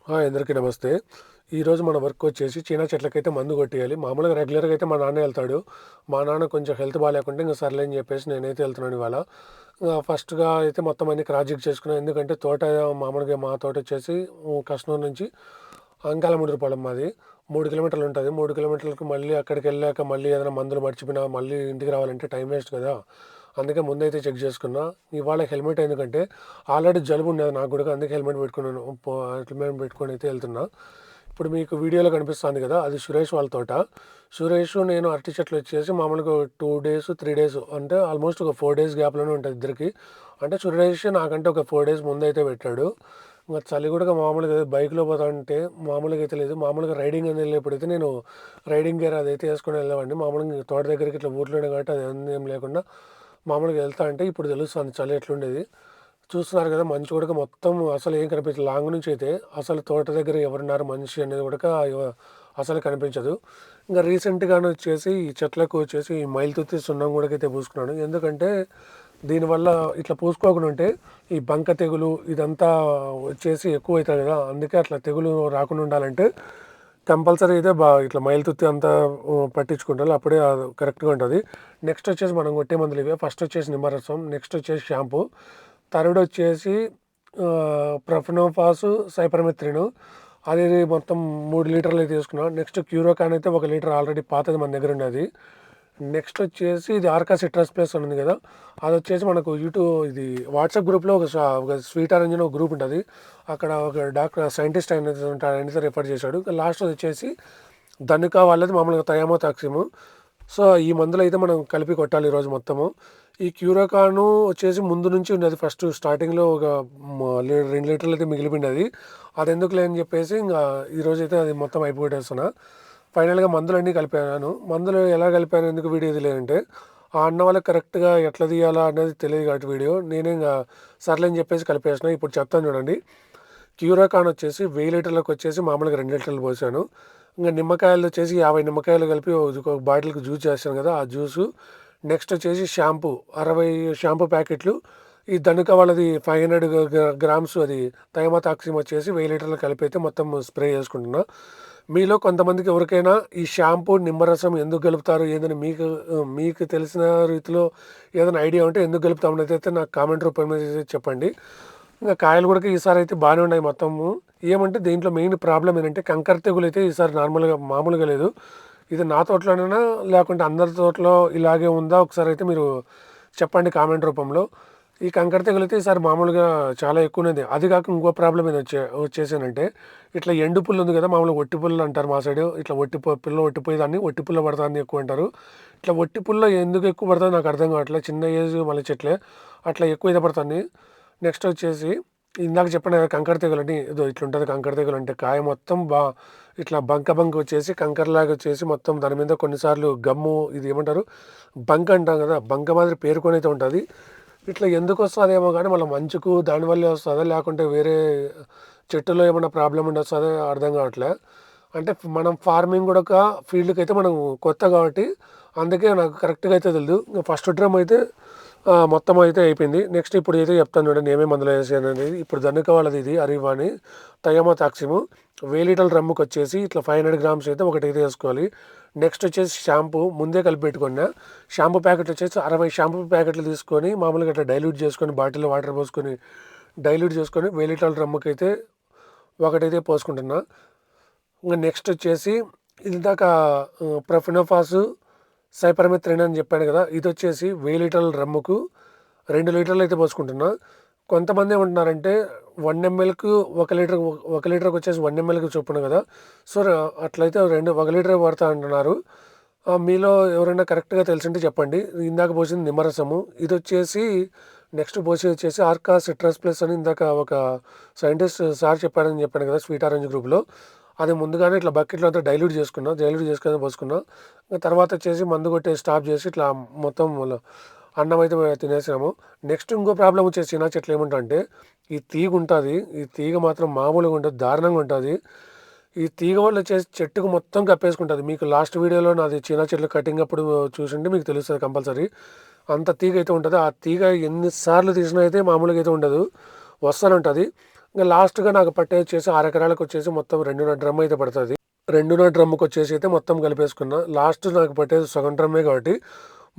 అందరికీ నమస్తే. ఈరోజు మన వర్క్ వచ్చేసి చీనా చెట్లకైతే మందు కొట్టేయాలి. మామూలుగా రెగ్యులర్‌గా అయితే మా నాన్నే ఎళ్తాడు. మా నాన్న కొంచెం హెల్త్ బాలేకుంటే ఇంక సర్లే అని చెప్పేసి నేనైతే ఎళ్తున్నాను ఇవాళ. ఫస్ట్‌గా అయితే మొత్తం అన్ని క్రాస్ చెక్ చేసుకున్నాను. ఎందుకంటే తోట మామూలుగా మా తోట వచ్చేసి కస్నూరు నుంచి అంకాలముడురు పొలం మాది. 3 కిలోమీటర్లు ఉంటది. 3 కిలోమీటర్లకు మళ్ళీ అక్కడికెళ్ళాక మళ్ళీ ఏదైనా మందులు మర్చిపోయినా మళ్ళీ ఇంటికి రావాలంటే టైం వేస్ట్ కదా! అందుకే ముందైతే చెక్ చేసుకున్నా. ఇవాళ హెల్మెట్ ఎందుకంటే ఆల్రెడీ జలుబు ఉన్నది నాకు గూడా. అందుకే హెల్మెట్ పెట్టుకున్నాను. హెల్మెట్ పెట్టుకొని అయితే ఎళ్తున్నా. ఇప్పుడు మీకు వీడియోలో కనిపిస్తుంది కదా! అది సురేష్ వాళ్ళ తోట. సురేష్ నేను అరటి చెట్లు వచ్చేసి మామూలుగా 2 డేస్, 3 డేస్ అంటే ఆల్మోస్ట్ ఒక 4 డేస్ గ్యాప్‌లోనే ఉంటది ఇద్దరికి. అంటే సురేష్ నాకంటే ఒక 4 డేస్ ముందైతే పెట్టాడు. ఇంక చలి కూడా మామూలుగా బైక్‌లో పోతాంటే మామూలుగా అయితే లేదు. మామూలుగా రైడింగ్ అని వెళ్ళేప్పుడైతే నేను రైడింగ్ గేర్ అదైతే వేసుకొని వెళ్ళేవాడిని. మామూలుగా తోట దగ్గరికి ఇట్లా ఊర్లోనే కాబట్టి అది ఏం లేకుండా మామూలుగా వెళ్తా అంటే ఇప్పుడు తెలుస్తుంది చలి ఎట్లుండేది. చూస్తున్నారు కదా! మంచు కూడా మొత్తం అసలు ఏం కనిపించదు. లాంగ్ నుంచి అయితే అసలు తోట దగ్గర ఎవరున్నారు మనిషి అనేది కూడా అసలు కనిపించదు. ఇంకా రీసెంట్‌గానే వచ్చేసి ఈ చెట్లకు వచ్చేసి ఈ మైలుతుత్తి సున్నం గూడాకైతే పూసుకున్నాను. ఎందుకంటే దీనివల్ల ఇట్లా పూసుకోకుండా ఉంటే ఈ బంక తెగులు ఇదంతా వచ్చేసి ఎక్కువైతది కదా! అందుకే అట్లా తెగులు రాకుండా ఉండాలంటే కంపల్సరీ అయితే ఇట్లా మైలుతుత్తి అంతా పట్టించుకుంటాను. అప్పుడే కరెక్ట్‌గా ఉంటది. నెక్స్ట్ వచ్చేసి మనం కొట్టే మందులు ఇవే. ఫస్ట్ వచ్చేసి నిమ్మరసం, నెక్స్ట్ వచ్చేసి షాంపూ, థర్డ్ వచ్చేసి ప్రొఫెనోఫాసు, సైపర్మెత్రిన్ అది మొత్తం 3 లీటర్లు అయితే తీసుకున్నా. నెక్స్ట్ క్యూరోకాన్ అయితే 1 లీటర్ ఆల్రెడీ పాతది మన దగ్గర ఉన్నది. నెక్స్ట్ వచ్చేసి ఇది ఆర్కా సిట్రస్ ప్లస్ అని ఉంది కదా! అదొచ్చేసి మనకు ఇది వాట్సాప్ గ్రూప్‌లో ఒక స్వీట్ ఆరెంజ్ అని ఒక గ్రూప్ ఉంటది. అక్కడ ఒక డాక్టర్ సైంటిస్ట్ అనేది ఉంటాడు. ఆయనైతే రిఫర్ చేశాడు. లాస్ట్ వచ్చేసి ధనుకా వాళ్ళది మామూలుగా థయామోతాక్సిమ్. సో, ఈ మందులైతే మనం కలిపి కొట్టాలి ఈరోజు మొత్తము. ఈ క్యూరోకాను వచ్చేసి ముందు నుంచి ఉన్నది. ఫస్ట్ స్టార్టింగ్‌లో ఒక 2 లీటర్లు అయితే మిగిలిపోయినది. అదెందుకులే అని చెప్పేసి ఇంగా ఈరోజైతే అది మొత్తం అయిపోగొట్టేస్తున్నా. ఫైనల్‌గా మందులన్నీ కలిపాను. మందులు ఎలా కలిపాను, ఎందుకు వీడియో తీయలేదంటే, ఆ అన్న వాళ్ళకి కరెక్ట్‌గా ఎట్లా తీయాలా అనేది తెలియదు కాబట్టి వీడియో. నేనే ఇంగా సర్లే అని చెప్పేసి కలిపేసిన. ఇప్పుడు చెప్తాను చూడండి. క్యూరాకాన్ వచ్చేసి 1000 లీటర్లకు వచ్చేసి మామూలుగా 2 లీటర్లు పోసాను. ఇంక నిమ్మకాయలు వచ్చేసి 50 నిమ్మకాయలు కలిపి ఒక బాటిల్‌కి జ్యూస్ చేస్తాను కదా! ఆ జ్యూసు. నెక్స్ట్ వచ్చేసి షాంపూ 60 షాంపూ ప్యాకెట్లు. ఈ ధనుక వాళ్ళది 500 గ్రామ్స్ అది థైమోతాక్సిమ్ వచ్చేసి 1000 లీటర్లు కలిపైతే మొత్తం స్ప్రే చేసుకుంటున్నా. మీలో కొంతమందికి ఎవరికైనా ఈ షాంపూ, నిమ్మరసం ఎందుకు కలుపుతారు ఏందని మీకు తెలిసిన రీతిలో ఏదైనా ఐడియా ఉంటే ఎందుకు కలుపుతామనేది అయితే నాకు కామెంట్ రూపంలో చెప్పండి. ఇంకా కాయలు కూడా ఈసారి అయితే బాగానే ఉన్నాయి మొత్తము. ఏమంటే దీంట్లో మెయిన్ ప్రాబ్లమ్ ఏంటంటే కంకర తెగులు అయితే ఈసారి మామూలుగా లేదు. ఇది నా తోటలోనేనా లేకుంటే అందరి తోటలో ఇలాగే ఉందా ఒకసారి అయితే మీరు చెప్పండి కామెంట్ రూపంలో. ఈ కంకర తెగులు అయితే ఈసారి మామూలుగా చాలా ఎక్కువనేది. అది కాక ఇంకో ప్రాబ్లమ్ ఏది వచ్చేసానంటే ఇట్లా ఎండు పుల్లు ఉంది కదా! మామూలుగా ఒట్టి పుల్ల అంటారు మా సైడు. ఇట్లా పుల్ల ఒట్టిపోయేదాన్ని ఒట్టి పుల్ల పడతాదని ఎక్కువ అంటారు. ఇట్లా ఒట్టి పుల్ల ఎందుకు ఎక్కువ పడతదో నాకు అర్థం కావట్లేదు. చిన్న ఏజ్ మల్లె చెట్లే అట్లా ఎక్కువ ఇది పడుతుంది. నెక్స్ట్ వచ్చేసి ఇందాక చెప్పాను కదా కంకర తెగులని. ఇదో ఇట్లుంటది కంకర తెగులు అంటే కాయ మొత్తం ఇట్లా బంక వచ్చేసి కంకరలాగా వచ్చేసి మొత్తం దాని మీద కొన్నిసార్లు గమ్ము ఇది ఏమంటారు బంక అంటాం కదా! బంక మాదిరి పేరుకొని అయితే ఉంటది. ఇట్లా ఎందుకు వస్తదేమో గానీ మళ్ళీ మంచుకు దానివల్లే వస్తదా? లేకుంటే వేరే చెట్టులో ఏమన్నా ప్రాబ్లమ్ ఉండి వస్తదా అర్థం కావట్లే. అంటే మనం ఫార్మింగ్ కూడా ఒక ఫీల్డ్‌కైతే మనం కొత్త కాబట్టి అందుకే నాకు కరెక్ట్‌గా అయితే తెలీదు. ఫస్ట్ డ్రమ్ అయితే మొత్తం అయితే అయిపోయింది. నెక్స్ట్ ఇప్పుడు అయితే చెప్తాను చూడండి ఏమేమి మందులు వేసాననేది. ఇప్పుడు ధనుక వాళ్ళది ఇది అరివా అని థయామోతాక్సిమ్ 1000 లీటర్ల డ్రమ్ముకి వచ్చేసి ఇట్లా 500 గ్రామ్స్ అయితే ఒకటైతే వేసుకోవాలి. నెక్స్ట్ వచ్చేసి షాంపూ ముందే కలిపి పెట్టుకున్నా. షాంపూ ప్యాకెట్ వచ్చేసి 60 షాంపూ ప్యాకెట్లు తీసుకొని మామూలుగా ఇట్లా డైల్యూట్ చేసుకొని బాటిల్‌లో వాటర్ పోసుకొని డైల్యూట్ చేసుకొని 1000 లీటర్ల డ్రమ్ముకైతే ఒకటైతే పోసుకుంటున్నా. ఇంక నెక్స్ట్ వచ్చేసి ఇందాక ప్రొఫెనోఫాసు, సైపర్మెత్రిన్ అని చెప్పాను కదా! ఇదొచ్చేసి 1000 లీటర్ల డ్రమ్ముకు 2 లీటర్లు అయితే పోసుకుంటున్నా. కొంతమంది ఏమంటున్నారంటే 1 ఎంఎల్‌కు 1 లీటర్ 1 లీటర్‌కి వచ్చేసి 1 ఎంఎల్‌కి చొప్పున కదా! సో, అట్లయితే 1 లీటరే పడతా అంటున్నారు. మీలో ఎవరైనా కరెక్ట్‌గా తెలిసుంటే చెప్పండి. ఇందాక పోసింది నిమ్మరసము. ఇదొచ్చేసి నెక్స్ట్ పోసేది వచ్చేసి ఆర్కా సిట్రస్ ప్లస్ అని ఇందాక ఒక సైంటిస్ట్ సార్ చెప్పాడని చెప్పాను కదా! స్వీట్ ఆరెంజ్ గ్రూప్‌లో. అది ముందుగానే ఇట్లా బకెట్‌లో అంతా డైల్యూట్ చేసుకున్నా. డైల్యూట్ చేసుకొని పోసుకున్నా. తర్వాత వచ్చేసి మందు కొట్టేసి స్టాప్ చేసి ఇట్లా మొత్తం అన్నం అయితే తినేసాము. నెక్స్ట్ ఇంకో ప్రాబ్లమ్ వచ్చేసి చిన్న చెట్లు ఏమంటంటే ఈ తీగ ఉంటది. ఈ తీగ మాత్రం మామూలుగా ఉండదు. దారుణంగా ఉంటది. ఈ తీగ వల్ల వచ్చేసి చెట్టుకు మొత్తం కప్పేసుకుంటది. మీకు లాస్ట్ వీడియోలో నాది చిన్న చెట్లు కటింగ్ అప్పుడు చూసుంటే మీకు తెలుస్తది కంపల్సరీ. అంత తీగ అయితే ఉంటది. ఆ తీగ ఎన్ని సార్లు తీసినా అయితే మామూలుగా అయితే ఉండదు. వస్తూనే ఉంటది. ఇంకా లాస్ట్గా నాకు పట్టే వచ్చేసి 6 ఎకరాలకు వచ్చేసి మొత్తం 2.5 డ్రమ్ అయితే పడుతుంది. 2.5 డ్రమ్ముకి వచ్చేసి అయితే మొత్తం కలిపేసుకున్నా. లాస్ట్ నాకు పట్టేది సగం డ్రమ్మే కాబట్టి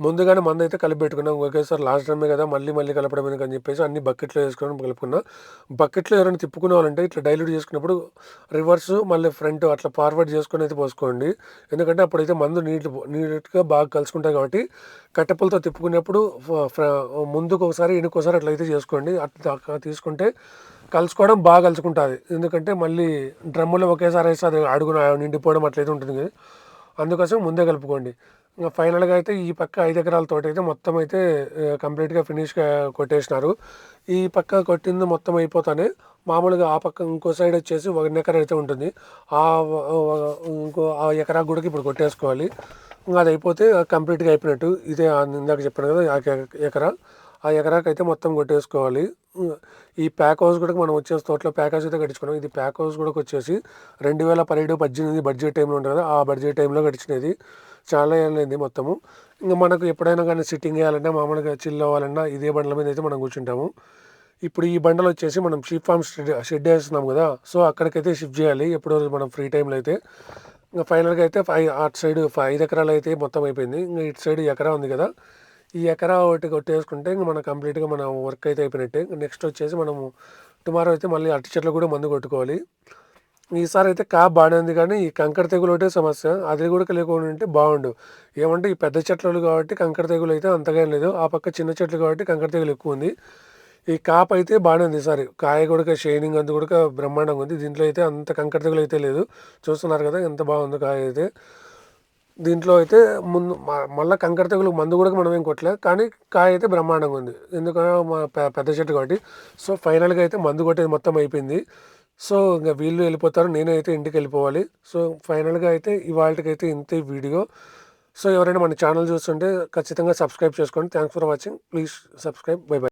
ముందుగానే మందైతే కలిపి పెట్టుకున్నాం. ఒకేసారి లాస్ట్ డ్రమ్మే కదా మళ్ళీ కలపడం ఎందుకని చెప్పేసి అన్ని బకెట్లో వేసుకొని కలుపుకున్నా. బకెట్లో ఎవరైనా తిప్పుకునే వాళ్ళంటే ఇట్లా డైల్యూట్ చేసుకున్నప్పుడు రివర్స్ మళ్ళీ ఫ్రంట్ అట్లా ఫార్వర్డ్ చేసుకొని అయితే పోసుకోండి. ఎందుకంటే అప్పుడైతే మందు నీట్గా బాగా కలుసుకుంటాయి కాబట్టి కట్టెపులతో తిప్పుకునేప్పుడు ముందుకు ఒకసారి వెనుకొకసారి అట్లయితే చేసుకోండి. అట్లా తీసుకుంటే కలుసుకోవడం బాగా కలుసుకుంటుంది. ఎందుకంటే మళ్ళీ డ్రమ్ములో ఒకేసారి వేస్తే అది అడుగున నిండిపోవడం అట్లయితే ఉంటుంది. అందుకోసం ముందే కలుపుకోండి. ఇంకా ఫైనల్గా అయితే ఈ పక్క 5 ఎకరాల తోట అయితే మొత్తం అయితే కంప్లీట్గా ఫినిష్గా కొట్టేసినారు. ఈ పక్క కొట్టింది మొత్తం అయిపోతానే మామూలుగా ఆ పక్క ఇంకో సైడ్ వచ్చేసి 1 ఎకరా అయితే ఉంటుంది. ఆ ఆ ఎకరా కూడా ఇప్పుడు కొట్టేసుకోవాలి. ఇంకా అది అయిపోతే కంప్లీట్గా అయిపోయినట్టు. ఇదే ఇందాక చెప్పాను కదా ఎకరా, ఆ ఎకరాకి అయితే మొత్తం కొట్టేసుకోవాలి. ఈ ప్యాక్ హౌస్ కూడా మనం వచ్చేసి తోటలో ప్యాక్ హౌస్ అయితే కట్టించుకున్నాం. ఇది ప్యాక్ హౌస్ కూడా వచ్చేసి 2017-18 బడ్జెట్ టైంలో ఉంటుంది కదా, ఆ బడ్జెట్ టైంలో కట్టించినది. చాలా ఏళ్ళైంది మొత్తము. ఇంకా మనకు ఎప్పుడైనా కానీ సిట్టింగ్ వేయాలన్నా మామూలుగా చిల్ అవ్వాలన్నా ఇదే బండ్ల మీద అయితే మనం కూర్చుంటాము. ఇప్పుడు ఈ బండలు వచ్చేసి మనం షీప్ ఫార్మ్ షెడ్ వేస్తున్నాం కదా, సో అక్కడికైతే షిఫ్ట్ చేయాలి ఎప్పుడో మనం ఫ్రీ టైంలో అయితే. ఇంకా ఫైనల్గా అయితే అటు సైడ్ 5 ఎకరాలు అయితే మొత్తం అయిపోయింది. ఇంకా ఇటు సైడ్ ఎకరా ఉంది కదా, ఈ ఎకరా ఒకటి కొట్టేసుకుంటే ఇంకా మనం కంప్లీట్గా మన వర్క్ అయితే అయిపోయినట్టే. నెక్స్ట్ వచ్చేసి మనము టుమారో అయితే మళ్ళీ అరటి చెట్లు కూడా మందు కొట్టుకోవాలి. ఈసారి అయితే కాపు బాగానే ఉంది కానీ ఈ కంకర తెగులు ఒకటే సమస్య. అది కూడా లేకుండా ఉంటే బాగుండు. ఏమంటే ఈ పెద్ద చెట్లు కాబట్టి కంకర తెగులు అయితే అంతగా లేదు. ఆ పక్క చిన్న చెట్లు కాబట్టి కంకర తెగులు ఎక్కువ ఉంది. ఈ కాపు అయితే బాగానే ఉంది ఈసారి. కాయ కూడా షైనింగ్ అందు కూడా బ్రహ్మాండంగా ఉంది. దీంట్లో అయితే అంత కంకర తెగులు అయితే లేదు. చూస్తున్నారు కదా ఎంత బాగుందో కాయ అయితే. దీంట్లో అయితే ముందు మళ్ళీ కంకర తెగులు మందు కూడా మనం ఏం కొట్టలేదు, కానీ కాయ అయితే బ్రహ్మాండంగా ఉంది. ఎందుకంటే మా పెద్ద చెట్టు కాబట్టి. సో ఫైనల్గా అయితే మందు కొట్టేది మొత్తం అయిపోయింది. సో ఇంకా వీళ్ళు వెళ్ళిపోతారు, నేనైతే ఇంటికి వెళ్ళిపోవాలి. సో ఫైనల్గా అయితే ఇవాళకైతే ఇంతే వీడియో. సో ఎవరైనా మన ఛానల్ చూస్తుంటే ఖచ్చితంగా సబ్స్క్రైబ్ చేసుకోండి. Thanks for watching. Please subscribe. By by.